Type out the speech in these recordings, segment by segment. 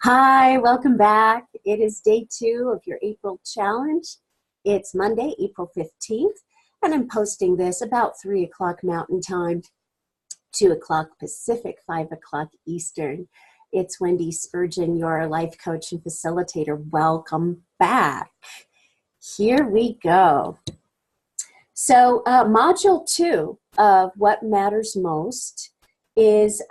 Hi, welcome back. It is day 2 of your April challenge. It's Monday, April 15th, and I'm posting this about 3 o'clock Mountain Time, 2 o'clock Pacific, 5 o'clock Eastern. It's Wendy Spurgeon, your life coach and facilitator. Welcome back. Here we go. So module 2 of What Matters Most is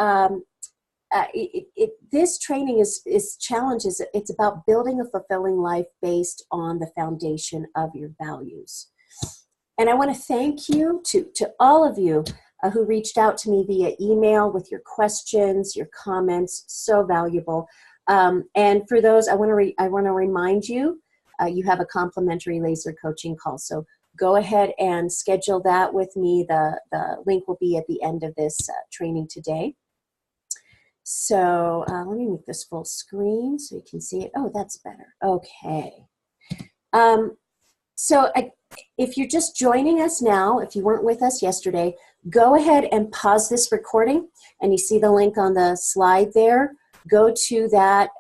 this training is challenges. It's about building a fulfilling life based on the foundation of your values. And I want to thank you to all of you who reached out to me via email with your questions, your comments, so valuable. And for those, I want to remind you, you have a complimentary laser coaching call. So go ahead and schedule that with me. The link will be at the end of this training today. So let me make this full screen so you can see it. Oh, that's better. Okay. If you're just joining us now, if you weren't with us yesterday, go ahead and pause this recording, and you see the link on the slide there. Go to that,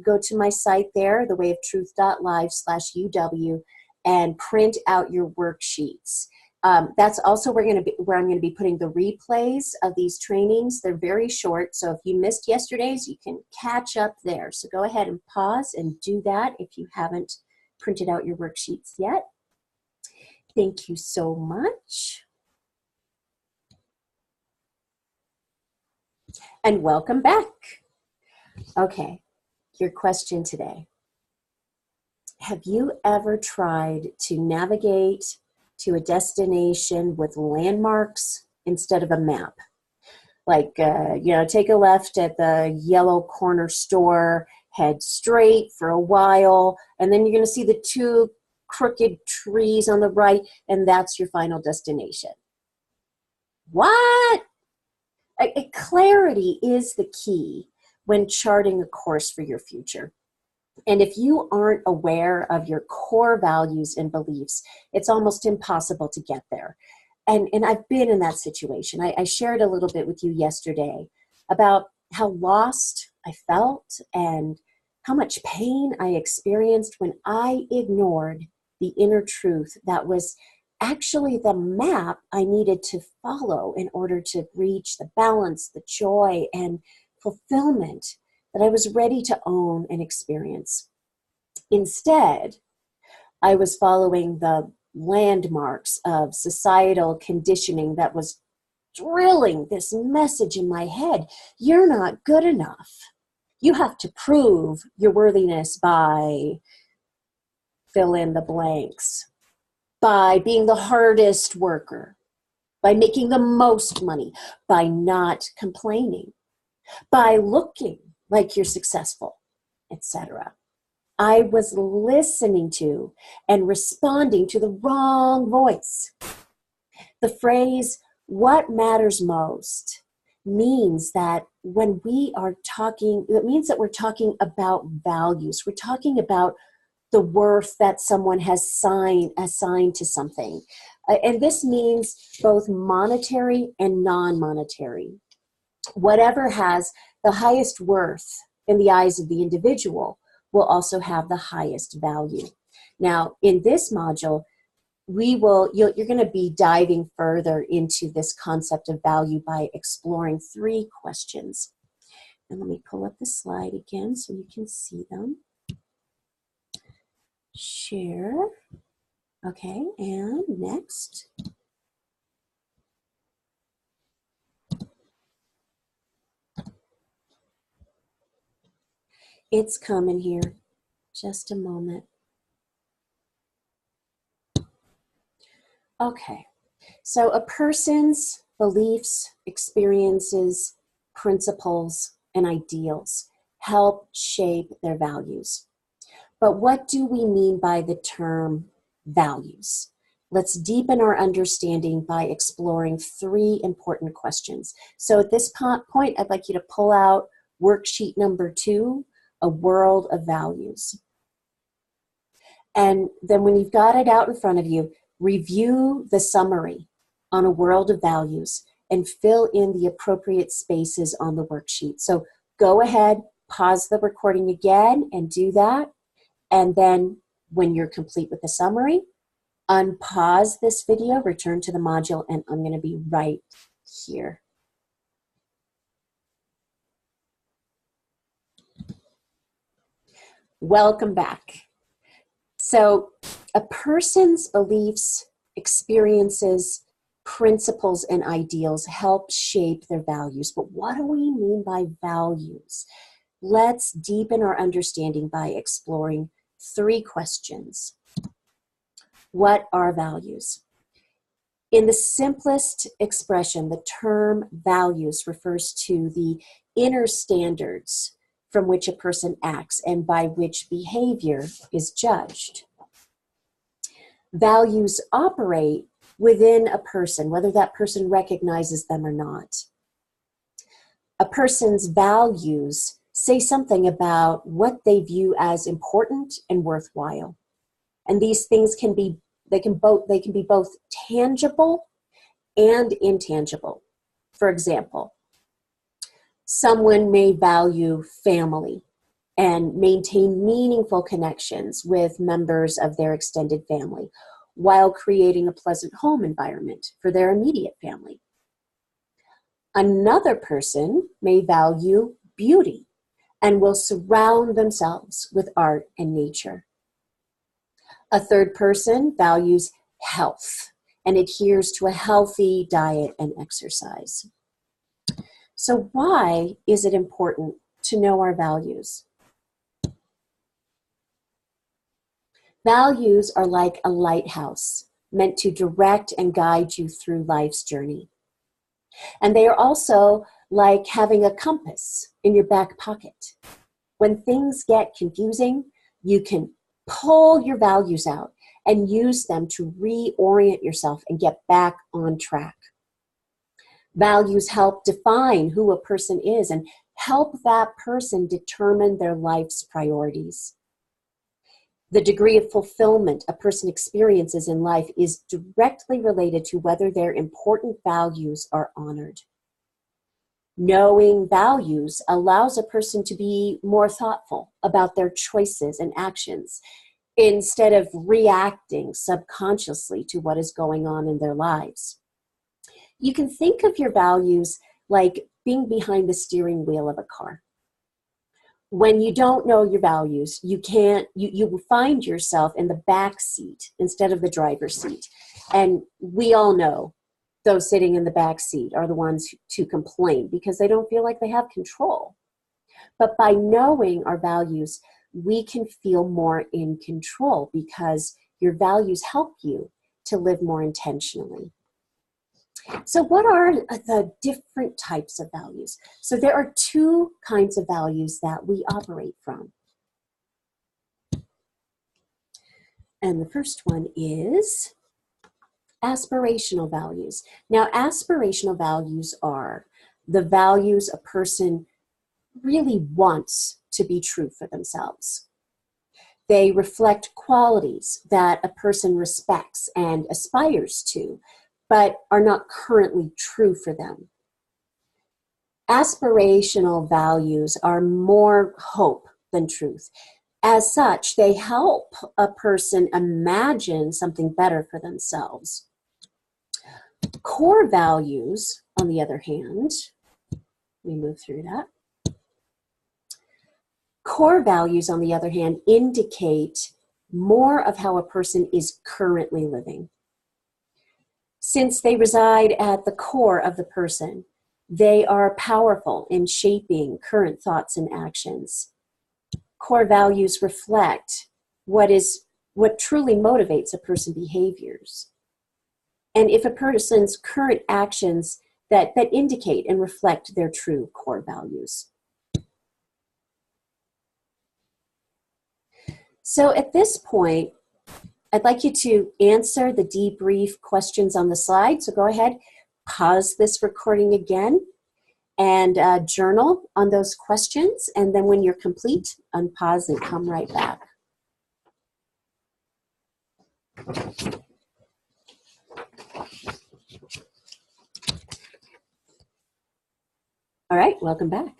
go to my site there, thewayoftruth.live/UW, and print out your worksheets. That's also where I'm going to be putting the replays of these trainings. They're very short, so if you missed yesterday's, you can catch up there. So go ahead and pause and do that if you haven't printed out your worksheets yet. Thank you so much. And welcome back. Okay, your question today. Have you ever tried to navigate to a destination with landmarks instead of a map? Like, take a left at the yellow corner store, head straight for a while, and then you're going to see the 2 crooked trees on the right, and that's your final destination. What? Clarity is the key when charting a course for your future. And if you aren't aware of your core values and beliefs, it's almost impossible to get there. And I've been in that situation. I shared a little bit with you yesterday about how lost I felt and how much pain I experienced when I ignored the inner truth that was actually the map I needed to follow in order to reach the balance, the joy, and fulfillment that I was ready to own and experience. Instead, I was following the landmarks of societal conditioning that was drilling this message in my head. You're not good enough. You have to prove your worthiness by fill in the blanks, by being the hardest worker, by making the most money, by not complaining, by looking like you're successful, etc. I was listening to and responding to the wrong voice. The phrase, what matters most, means that when we are talking, it means that we're talking about values. We're talking about the worth that someone has assigned to something. And this means both monetary and non-monetary. Whatever has the highest worth in the eyes of the individual will also have the highest value. Now, in this module, you're going to be diving further into this concept of value by exploring 3 questions. And let me pull up the slide again so you can see them. Share. Okay, and next. It's coming here. Just a moment. Okay, so a person's beliefs, experiences, principles, and ideals help shape their values. But what do we mean by the term values? Let's deepen our understanding by exploring 3 important questions. So at this point, I'd like you to pull out worksheet number 2, A World of Values. And then when you've got it out in front of you, review the summary on A World of Values and fill in the appropriate spaces on the worksheet. So go ahead, pause the recording again and do that. And then when you're complete with the summary, unpause this video, return to the module, and I'm going to be right here. Welcome back. So a person's beliefs, experiences, principles, and ideals help shape their values. But what do we mean by values? Let's deepen our understanding by exploring 3 questions. What are values? In the simplest expression, the term values refers to the inner standards from which a person acts and by which behavior is judged. Values operate within a person, whether that person recognizes them or not. A person's values say something about what they view as important and worthwhile. And these things can be both tangible and intangible. For example, someone may value family and maintain meaningful connections with members of their extended family while creating a pleasant home environment for their immediate family. Another person may value beauty and will surround themselves with art and nature. A third person values health and adheres to a healthy diet and exercise. So why is it important to know our values? Values are like a lighthouse meant to direct and guide you through life's journey. And they are also like having a compass in your back pocket. When things get confusing, you can pull your values out and use them to reorient yourself and get back on track. Values help define who a person is and help that person determine their life's priorities. The degree of fulfillment a person experiences in life is directly related to whether their important values are honored. Knowing values allows a person to be more thoughtful about their choices and actions instead of reacting subconsciously to what is going on in their lives. You can think of your values like being behind the steering wheel of a car. When you don't know your values, you find yourself in the back seat instead of the driver's seat. And we all know those sitting in the back seat are the ones to complain because they don't feel like they have control. But by knowing our values, we can feel more in control because your values help you to live more intentionally. So what are the different types of values? So there are 2 kinds of values that we operate from. And the first one is aspirational values. Now, aspirational values are the values a person really wants to be true for themselves. They reflect qualities that a person respects and aspires to, but are not currently true for them. Aspirational values are more hope than truth. As such, they help a person imagine something better for themselves. Core values, on the other hand, let me move through that. Core values, on the other hand, indicate more of how a person is currently living. Since they reside at the core of the person, they are powerful in shaping current thoughts and actions. Core values reflect what truly motivates a person's behaviors. And if a person's current actions that indicate and reflect their true core values. So at this point, I'd like you to answer the debrief questions on the slide. So go ahead, pause this recording again and journal on those questions. And then when you're complete, unpause and come right back. All right, welcome back.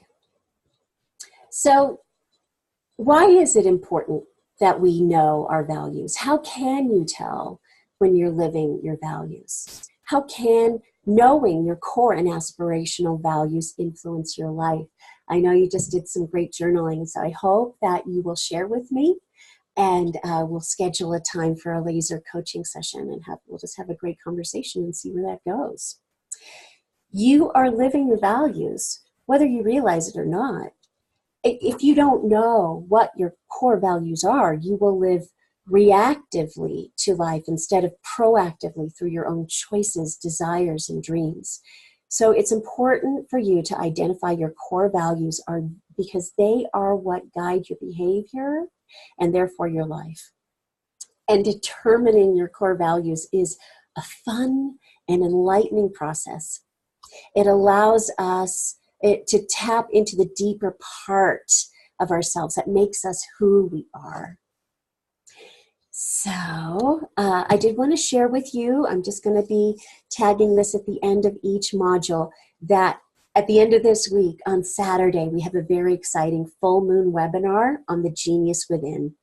So why is it important that we know our values? How can you tell when you're living your values? How can knowing your core and aspirational values influence your life? I know you just did some great journaling, so I hope that you will share with me, and we'll schedule a time for a laser coaching session, and we'll just have a great conversation and see where that goes. You are living your values, whether you realize it or not. If you don't know what your core values are, you will live reactively to life instead of proactively through your own choices, desires, and dreams. So it's important for you to identify your core values because they are what guide your behavior and therefore your life. And determining your core values is a fun and enlightening process. It allows us to tap into the deeper part of ourselves that makes us who we are. So I did want to share with you, I'm just going to be tagging this at the end of each module, that at the end of this week on Saturday, we have a very exciting full moon webinar on the genius within.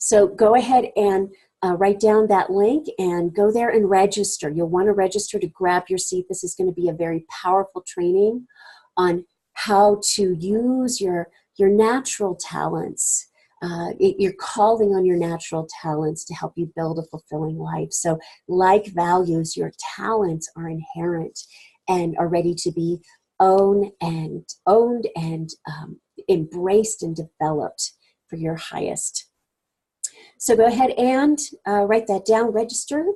So go ahead and write down that link and go there and register. You'll want to register to grab your seat. This is going to be a very powerful training on how to use your natural talents, your calling on your natural talents to help you build a fulfilling life. So like values, your talents are inherent and are ready to be owned and embraced and developed for your highest. So go ahead and write that down, register.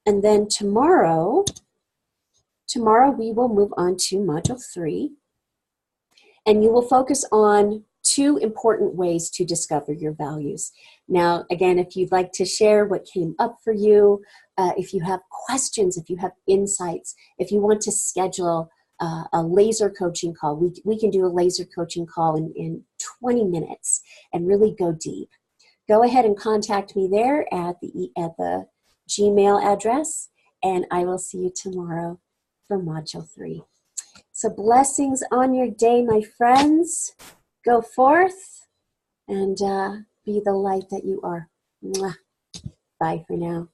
And then tomorrow we will move on to Module 3. And you will focus on 2 important ways to discover your values. Now, again, if you'd like to share what came up for you, if you have questions, if you have insights, if you want to schedule a laser coaching call, we can do a laser coaching call in 20 minutes and really go deep. Go ahead and contact me there at the Gmail address, and I will see you tomorrow for Module 3. So blessings on your day, my friends. Go forth and be the light that you are. Mwah. Bye for now.